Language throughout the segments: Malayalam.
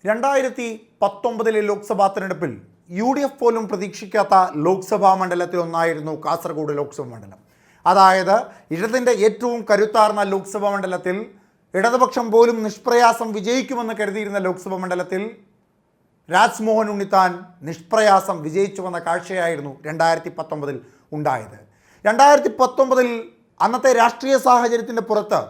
2019 ലോക്സഭാ തെരഞ്ഞെടുപ്പിൽ UDF പോലും പ്രതീക്ഷിക്കാത്ത ലോക്സഭാ മണ്ഡലത്തിലൊന്നായിരുന്നു കാസർഗോഡ് ലോക്സഭാ മണ്ഡലം. അതായത് ഇടതിൻ്റെ ഏറ്റവും കരുത്താർന്ന ലോക്സഭാ മണ്ഡലത്തിൽ, ഇടതുപക്ഷം പോലും നിഷ്പ്രയാസം വിജയിക്കുമെന്ന് കരുതിയിരുന്ന ലോക്സഭാ മണ്ഡലത്തിൽ രാജ്മോഹൻ ഉണ്ണിത്താൻ നിഷ്പ്രയാസം വിജയിച്ചുവെന്ന കാഴ്ചയായിരുന്നു 2019 ഉണ്ടായത്. 2019 അന്നത്തെ രാഷ്ട്രീയ സാഹചര്യത്തിൻ്റെ പുറത്ത്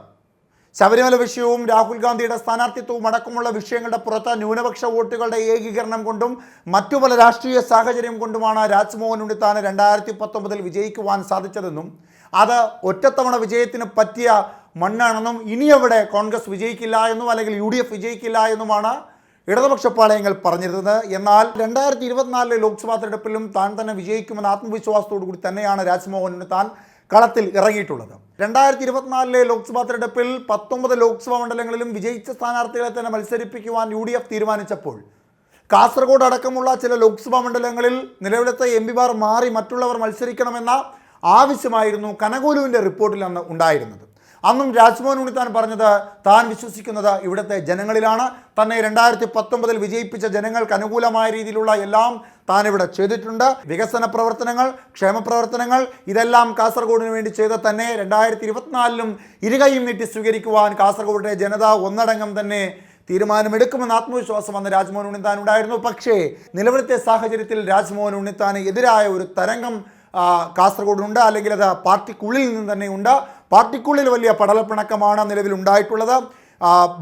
ശബരിമല വിഷയവും രാഹുൽ ഗാന്ധിയുടെ സ്ഥാനാർത്ഥിത്വവും അടക്കമുള്ള വിഷയങ്ങളുടെ പുറത്ത് ന്യൂനപക്ഷ വോട്ടുകളുടെ ഏകീകരണം കൊണ്ടും മറ്റു പല രാഷ്ട്രീയ സാഹചര്യം കൊണ്ടുമാണ് രാജ്മോഹൻ ഉണ്ണിത്താന് 2019 വിജയിക്കുവാൻ സാധിച്ചതെന്നും അത് ഒറ്റത്തവണ വിജയത്തിന് പറ്റിയ മണ്ണാണെന്നും ഇനി അവിടെ കോൺഗ്രസ് വിജയിക്കില്ല എന്നും അല്ലെങ്കിൽ UDF വിജയിക്കില്ല എന്നുമാണ് ഇടതുപക്ഷ പാളയങ്ങൾ പറഞ്ഞിരുന്നത്. എന്നാൽ 2024 ലോക്സഭാ തെരഞ്ഞെടുപ്പിലും താൻ തന്നെ വിജയിക്കുമെന്ന ആത്മവിശ്വാസത്തോടു കൂടി തന്നെയാണ് രാജ്മോഹൻ ഉണ്ണിത്താൻ കളത്തിൽ ഇറങ്ങിയിട്ടുള്ളത്. 2024 ലോക്സഭാ തെരഞ്ഞെടുപ്പിൽ 19 ലോക്സഭാ മണ്ഡലങ്ങളിലും വിജയിച്ച സ്ഥാനാർത്ഥികളെ തന്നെ മത്സരിപ്പിക്കുവാൻ UDF തീരുമാനിച്ചപ്പോൾ കാസർഗോഡ് അടക്കമുള്ള ചില ലോക്സഭാ മണ്ഡലങ്ങളിൽ നിലവിലത്തെ MPമാർ മാറി മറ്റുള്ളവർ മത്സരിക്കണമെന്ന ആവശ്യമായിരുന്നു കനകോലുവിൻ്റെ റിപ്പോർട്ടിൽ അന്ന് ഉണ്ടായിരുന്നത്. അന്നും രാജ്മോഹൻ ഉണ്ണിത്താൻ പറഞ്ഞത് താൻ വിശ്വസിക്കുന്നത് ഇവിടുത്തെ ജനങ്ങളിലാണ്. തന്നെ 2019 വിജയിപ്പിച്ച ജനങ്ങൾക്ക് അനുകൂലമായ രീതിയിലുള്ള എല്ലാം താൻ ഇവിടെ ചെയ്തിട്ടുണ്ട്. വികസന പ്രവർത്തനങ്ങൾ, ക്ഷേമ പ്രവർത്തനങ്ങൾ ഇതെല്ലാം കാസർഗോഡിന് വേണ്ടി ചെയ്ത തന്നെ 2024 ഇരുകൈയും നീട്ടി സ്വീകരിക്കുവാൻ കാസർഗോഡിലെ ജനത ഒന്നടങ്കം തന്നെ തീരുമാനമെടുക്കുമെന്ന് ആത്മവിശ്വാസം വന്ന് രാജ്മോഹൻ ഉണ്ണിത്താൻ ഉണ്ടായിരുന്നു. പക്ഷേ നിലവിലത്തെ സാഹചര്യത്തിൽ രാജ്മോഹൻ ഉണ്ണിത്താന് എതിരായ ഒരു തരംഗം കാസർഗോഡുണ്ട്, അല്ലെങ്കിൽ അത് പാർട്ടിക്കുള്ളിൽ നിന്ന് തന്നെ ഉണ്ട്. പാർട്ടിക്കുള്ളിൽ വലിയ പടലപ്പിണക്കമാണ് നിലവിൽ ഉണ്ടായിട്ടുള്ളത്.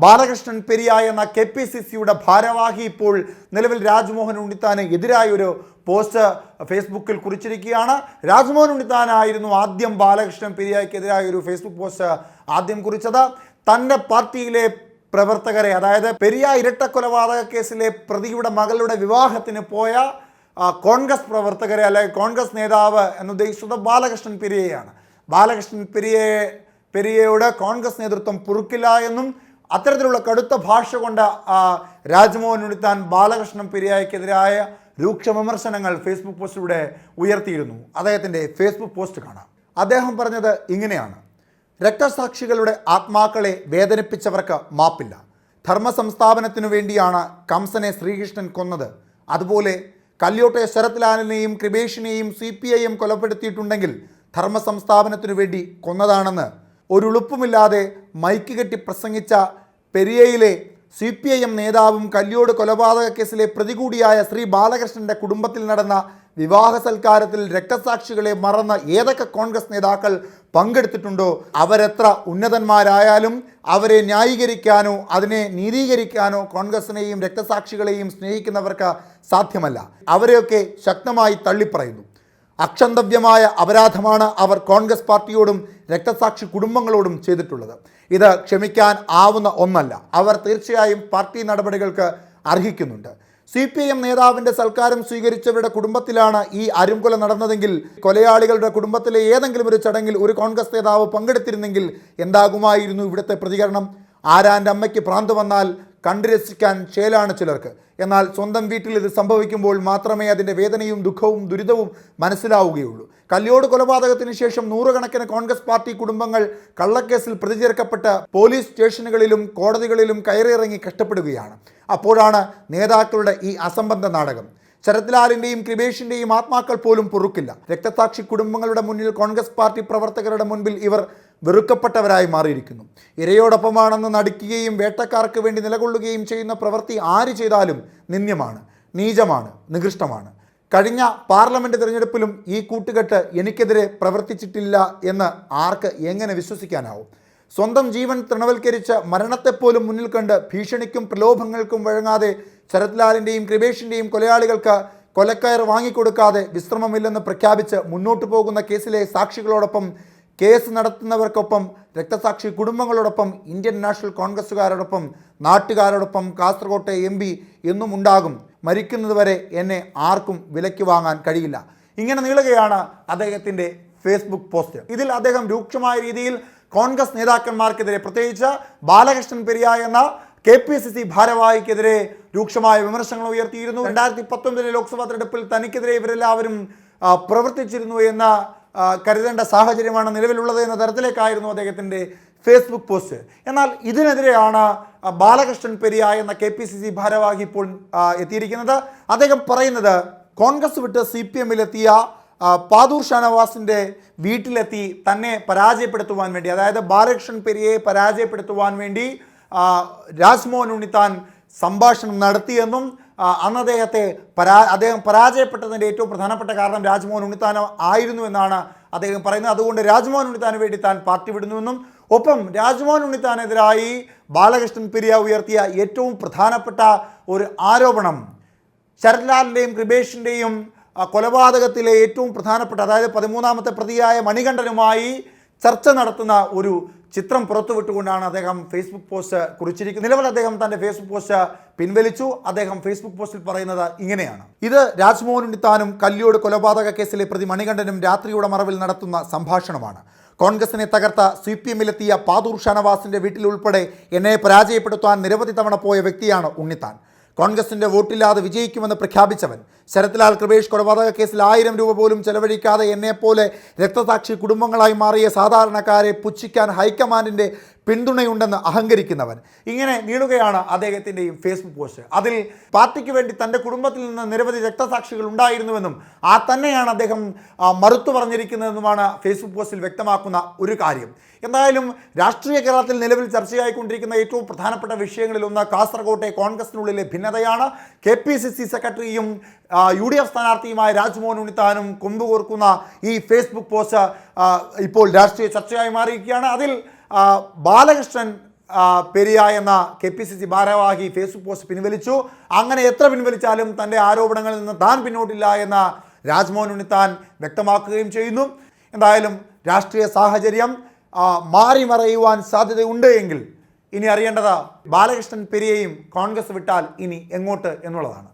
ബാലകൃഷ്ണൻ പെരിയ എന്ന KPCCയുടെ ഭാരവാഹി ഇപ്പോൾ നിലവിൽ രാജ്മോഹൻ ഉണ്ണിത്താന് എതിരായൊരു പോസ്റ്റ് ഫേസ്ബുക്കിൽ കുറിച്ചിരിക്കുകയാണ്. രാജ്മോഹൻ ഉണ്ണിത്താനായിരുന്നു ആദ്യം ബാലകൃഷ്ണൻ പെരിയയ്ക്കെതിരായ ഒരു ഫേസ്ബുക്ക് പോസ്റ്റ് ആദ്യം കുറിച്ചത്. തൻ്റെ പാർട്ടിയിലെ പ്രവർത്തകരെ, അതായത് പെരിയ ഇരട്ടക്കൊലപാതക കേസിലെ പ്രതിയുടെ മകളുടെ വിവാഹത്തിന് പോയ കോൺഗ്രസ് പ്രവർത്തകരെ, അല്ലെങ്കിൽ കോൺഗ്രസ് നേതാവ് എന്നുദ്ദേശിച്ചത് ബാലകൃഷ്ണൻ പെരിയയാണ്. ബാലകൃഷ്ണൻ പെരിയയോട് കോൺഗ്രസ് നേതൃത്വം പൊറുക്കില്ല എന്നും അത്തരത്തിലുള്ള കടുത്ത ഭാഷ കൊണ്ട് രാജ്മോഹൻ ഉണ്ണിത്താൻ ബാലകൃഷ്ണൻ പെരിയയ്ക്കെതിരായ രൂക്ഷ വിമർശനങ്ങൾ ഫേസ്ബുക്ക് പോസ്റ്റിലൂടെ ഉയർത്തിയിരുന്നു. അദ്ദേഹത്തിൻ്റെ ഫേസ്ബുക്ക് പോസ്റ്റ് കാണാം. അദ്ദേഹം പറഞ്ഞത് ഇങ്ങനെയാണ്: രക്തസാക്ഷികളുടെ ആത്മാക്കളെ വേദനിപ്പിച്ചവർക്ക് മാപ്പില്ല. ധർമ്മ സംസ്ഥാപനത്തിനു വേണ്ടിയാണ് കംസനെ ശ്രീകൃഷ്ണൻ കൊന്നത്. അതുപോലെ കല്യോട്ടെ ശരത് ലാലിനെയും കൃപേഷിനെയും CPIM കൊലപ്പെടുത്തിയിട്ടുണ്ടെങ്കിൽ ധർമ്മ സംസ്ഥാപനത്തിനു വേണ്ടി കൊന്നതാണെന്ന് ഒരുളുപ്പുമില്ലാതെ മൈക്ക് കെട്ടി പ്രസംഗിച്ച പെരിയയിലെ CPIM നേതാവും കല്യോട് കൊലപാതക കേസിലെ പ്രതി കൂടിയായ ശ്രീ ബാലകൃഷ്ണൻ്റെ കുടുംബത്തിൽ നടന്ന വിവാഹ സൽക്കാരത്തിൽ രക്തസാക്ഷികളെ മറന്ന ഏതൊക്കെ കോൺഗ്രസ് നേതാക്കൾ പങ്കെടുത്തിട്ടുണ്ടോ അവരെത്ര ഉന്നതന്മാരായാലും അവരെ ന്യായീകരിക്കാനോ അതിനെ നീതീകരിക്കാനോ കോൺഗ്രസിനെയും രക്തസാക്ഷികളെയും സ്നേഹിക്കുന്നവർക്ക് സാധ്യമല്ല. അവരെയൊക്കെ ശക്തമായി തള്ളിപ്പറയുന്നു. അക്ഷന്തവ്യമായ അപരാധമാണ് അവർ കോൺഗ്രസ് പാർട്ടിയോടും രക്തസാക്ഷി കുടുംബങ്ങളോടും ചെയ്തിട്ടുള്ളത്. ഇത് ക്ഷമിക്കാൻ ആവുന്ന ഒന്നല്ല. അവർ തീർച്ചയായും പാർട്ടി നടപടികൾക്ക് അർഹിക്കുന്നുണ്ട്. CPIM നേതാവിൻ്റെ സൽക്കാരം സ്വീകരിച്ചവരുടെ കുടുംബത്തിലാണ് ഈ അരുംകൊല നടന്നതെങ്കിൽ, കൊലയാളികളുടെ കുടുംബത്തിലെ ഏതെങ്കിലും ഒരു ചടങ്ങിൽ ഒരു കോൺഗ്രസ് നേതാവ് പങ്കെടുത്തിരുന്നെങ്കിൽ എന്താകുമായിരുന്നു ഇവിടുത്തെ പ്രതികരണം? ആരാൻ്റെ അമ്മയ്ക്ക് ഭ്രാന്ത് വന്നാൽ കണ്ടുരസിക്കാൻ ചേലാണ് ചിലർക്ക്. എന്നാൽ സ്വന്തം വീട്ടിൽ ഇത് സംഭവിക്കുമ്പോൾ മാത്രമേ അതിൻ്റെ വേദനയും ദുഃഖവും ദുരിതവും മനസ്സിലാവുകയുള്ളൂ. കല്യോട് കൊലപാതകത്തിന് ശേഷം നൂറുകണക്കിന് കോൺഗ്രസ് പാർട്ടി കുടുംബങ്ങൾ കള്ളക്കേസിൽ പ്രതി ചേർക്കപ്പെട്ട് പോലീസ് സ്റ്റേഷനുകളിലും കോടതികളിലും കയറിയിറങ്ങി കഷ്ടപ്പെടുകയാണ്. അപ്പോഴാണ് നേതാക്കളുടെ ഈ അസംബന്ധ നാടകം. ശരത് ലാലിൻ്റെയും കൃപേഷിൻ്റെയും ആത്മാക്കൾ പോലും പൊറുക്കില്ല. രക്തസാക്ഷി കുടുംബങ്ങളുടെ മുന്നിൽ കോൺഗ്രസ് പാർട്ടി പ്രവർത്തകരുടെ മുൻപിൽ ഇവർ വെറുക്കപ്പെട്ടവരായി മാറിയിരിക്കുന്നു. ഇരയോടൊപ്പമാണെന്ന് നടിക്കുകയും വേട്ടക്കാർക്ക് വേണ്ടി നിലകൊള്ളുകയും ചെയ്യുന്ന പ്രവൃത്തി ആര് ചെയ്താലും നിന്ദ്യമാണ്, നീചമാണ്, നികൃഷ്ടമാണ്. കഴിഞ്ഞ പാർലമെൻറ്റ് തിരഞ്ഞെടുപ്പിലും ഈ കൂട്ടുകെട്ട് എനിക്കെതിരെ പ്രവർത്തിച്ചിട്ടില്ല എന്ന് ആർക്ക് എങ്ങനെ വിശ്വസിക്കാനാവും? സ്വന്തം ജീവൻ തൃണവൽക്കരിച്ച് മരണത്തെപ്പോലും മുന്നിൽ കണ്ട് ഭീഷണിക്കും പ്രലോഭങ്ങൾക്കും വഴങ്ങാതെ ശരത് ലാലിൻ്റെയും കൃപേഷിൻ്റെയും കൊലയാളികൾക്ക് കൊലക്കയർ വാങ്ങിക്കൊടുക്കാതെ വിശ്രമമില്ലെന്ന് പ്രഖ്യാപിച്ച് മുന്നോട്ടു പോകുന്ന കേസിലെ സാക്ഷികളോടൊപ്പം, കേസ് നടത്തുന്നവർക്കൊപ്പം, രക്തസാക്ഷി കുടുംബങ്ങളോടൊപ്പം, ഇന്ത്യൻ നാഷണൽ കോൺഗ്രസ്സുകാരോടൊപ്പം, നാട്ടുകാരോടൊപ്പം കാസർകോട്ടെ MP എന്നും ഉണ്ടാകും. മരിക്കുന്നതുവരെ എന്നെ ആർക്കും വിലയ്ക്ക് വാങ്ങാൻ കഴിയില്ല. ഇങ്ങനെ നീളുകയാണ് അദ്ദേഹത്തിൻ്റെ ഫേസ്ബുക്ക് പോസ്റ്റ്. ഇതിൽ അദ്ദേഹം രൂക്ഷമായ രീതിയിൽ കോൺഗ്രസ് നേതാക്കന്മാർക്കെതിരെ, പ്രത്യേകിച്ച് ബാലകൃഷ്ണൻ പെരിയ എന്ന KPCC ഭാരവാഹിക്കെതിരെ രൂക്ഷമായ വിമർശനങ്ങൾ ഉയർത്തിയിരുന്നു. 2019 ലോക്സഭാ തെരഞ്ഞെടുപ്പിൽ തനിക്കെതിരെ ഇവരെല്ലാവരും പ്രവർത്തിച്ചിരുന്നു എന്ന കരുതേണ്ട സാഹചര്യമാണ് നിലവിലുള്ളത് എന്ന തരത്തിലേക്കായിരുന്നു അദ്ദേഹത്തിൻ്റെ ഫേസ്ബുക്ക് പോസ്റ്റ്. എന്നാൽ ഇതിനെതിരെയാണ് ബാലകൃഷ്ണൻ പെരിയ എന്ന KPCC ഭാരവാഹി ഇപ്പോൾ എത്തിയിരിക്കുന്നത്. അദ്ദേഹം പറയുന്നത് കോൺഗ്രസ് വിട്ട് CPM-ലെത്തിയ പാദൂർ ഷാനവാസിൻ്റെ വീട്ടിലെത്തി തന്നെ പരാജയപ്പെടുത്തുവാൻ വേണ്ടി, അതായത് ബാലകൃഷ്ണൻ പെരിയയെ പരാജയപ്പെടുത്തുവാൻ വേണ്ടി രാജ്മോഹൻ ഉണ്ണിത്താൻ സംഭാഷണം നടത്തിയെന്നും അന്ന് അദ്ദേഹം പരാജയപ്പെട്ടതിൻ്റെ ഏറ്റവും പ്രധാനപ്പെട്ട കാരണം രാജ്മോഹൻ ഉണ്ണിത്താൻ ആയിരുന്നു എന്നാണ് അദ്ദേഹം പറയുന്നത്. അതുകൊണ്ട് രാജ്മോഹൻ ഉണ്ണിത്താന് വേണ്ടി താൻ പാർട്ടി വിടുന്നുവെന്നും ഒപ്പം രാജ്മോഹൻ ഉണ്ണിത്താനെതിരായി ബാലകൃഷ്ണൻ പെരിയ ഉയർത്തിയ ഏറ്റവും പ്രധാനപ്പെട്ട ഒരു ആരോപണം ശരത്ലാലിൻ്റെയും കൃപേഷിൻ്റെയും കൊലപാതകത്തിലെ ഏറ്റവും പ്രധാനപ്പെട്ട, അതായത് 13ാമത്തെ പ്രതിയായ മണികണ്ഠനുമായി ചർച്ച നടത്തുന്ന ഒരു ചിത്രം പുറത്തുവിട്ടുകൊണ്ടാണ് അദ്ദേഹം ഫേസ്ബുക്ക് പോസ്റ്റ് കുറിച്ചിരിക്കുന്നത്. നിലവിൽ അദ്ദേഹം തൻ്റെ ഫേസ്ബുക്ക് പോസ്റ്റ് പിൻവലിച്ചു. അദ്ദേഹം ഫേസ്ബുക്ക് പോസ്റ്റിൽ പറയുന്നത് ഇങ്ങനെയാണ്: ഇത് രാജ്മോഹൻ ഉണ്ണിത്താനും കല്യോട് കൊലപാതക കേസിലെ പ്രതി മണികണ്ഠനും രാത്രിയുടെ മറവിൽ നടത്തുന്ന സംഭാഷണമാണ്. കോൺഗ്രസിനെ തകർത്ത CPM-ലെത്തിയ പാദൂർ ഷാനവാസിൻ്റെ വീട്ടിലുൾപ്പെടെ എന്നെ പരാജയപ്പെടുത്താൻ നിരവധി തവണ പോയ വ്യക്തിയാണ് ഉണ്ണിത്താൻ. കോൺഗ്രസിൻ്റെ വോട്ടില്ലാതെ വിജയിക്കുമെന്ന് പ്രഖ്യാപിച്ചവൻ. ശരത്ലാൽ കൃപേഷ് കൊലപാതക കേസിൽ 1000 രൂപ പോലും ചെലവഴിക്കാതെ എന്നെപ്പോലെ രക്തസാക്ഷി കുടുംബങ്ങളായി മാറിയ സാധാരണക്കാരെ പുച്ഛിക്കാൻ ഹൈക്കമാൻഡിൻ്റെ പിന്തുണയുണ്ടെന്ന് അഹങ്കരിക്കുന്നവൻ. ഇങ്ങനെ നീളുകയാണ് അദ്ദേഹത്തിൻ്റെയും ഫേസ്ബുക്ക് പോസ്റ്റ്. അതിൽ പാർട്ടിക്ക് വേണ്ടി തൻ്റെ കുടുംബത്തിൽ നിന്ന് നിരവധി രക്തസാക്ഷികൾ ഉണ്ടായിരുന്നുവെന്നും ആ തന്നെയാണ് അദ്ദേഹം മറുത്തു പറഞ്ഞിരിക്കുന്നതെന്നുമാണ് ഫേസ്ബുക്ക് പോസ്റ്റിൽ വ്യക്തമാക്കുന്ന ഒരു കാര്യം. എന്തായാലും രാഷ്ട്രീയ കേരളത്തിൽ നിലവിൽ ചർച്ചയായിക്കൊണ്ടിരിക്കുന്ന ഏറ്റവും പ്രധാനപ്പെട്ട വിഷയങ്ങളിലൊന്ന് കാസർകോട്ടെ കോൺഗ്രസിനുള്ളിലെ ഭിന്നതയാണ്. KPCC സെക്രട്ടറിയും UDF സ്ഥാനാർത്ഥിയുമായ രാജ്മോഹൻ ഉണ്ണിത്താനും കൊമ്പുകോർക്കുന്ന ഈ ഫേസ്ബുക്ക് പോസ്റ്റ് ഇപ്പോൾ രാഷ്ട്രീയ ചർച്ചയായി മാറിയിരിക്കുകയാണ്. അതിൽ ബാലകൃഷ്ണൻ പെരിയ എന്ന KPCC ഭാരവാഹി ഫേസ്ബുക്ക് പോസ്റ്റ് പിൻവലിച്ചു. അങ്ങനെ എത്ര പിൻവലിച്ചാലും തൻ്റെ ആരോപണങ്ങളിൽ നിന്ന് താൻ പിന്നോട്ടില്ല എന്ന രാജ്മോഹൻ ഉണ്ണിത്താൻ വ്യക്തമാക്കുകയും ചെയ്യുന്നു. എന്തായാലും രാഷ്ട്രീയ സാഹചര്യം മാറി മറയുവാൻ സാധ്യതയുണ്ട് എങ്കിൽ ഇനി അറിയേണ്ടത് ബാലകൃഷ്ണൻ പെരിയയും കോൺഗ്രസ് വിട്ടാൽ ഇനി എങ്ങോട്ട് എന്നുള്ളതാണ്.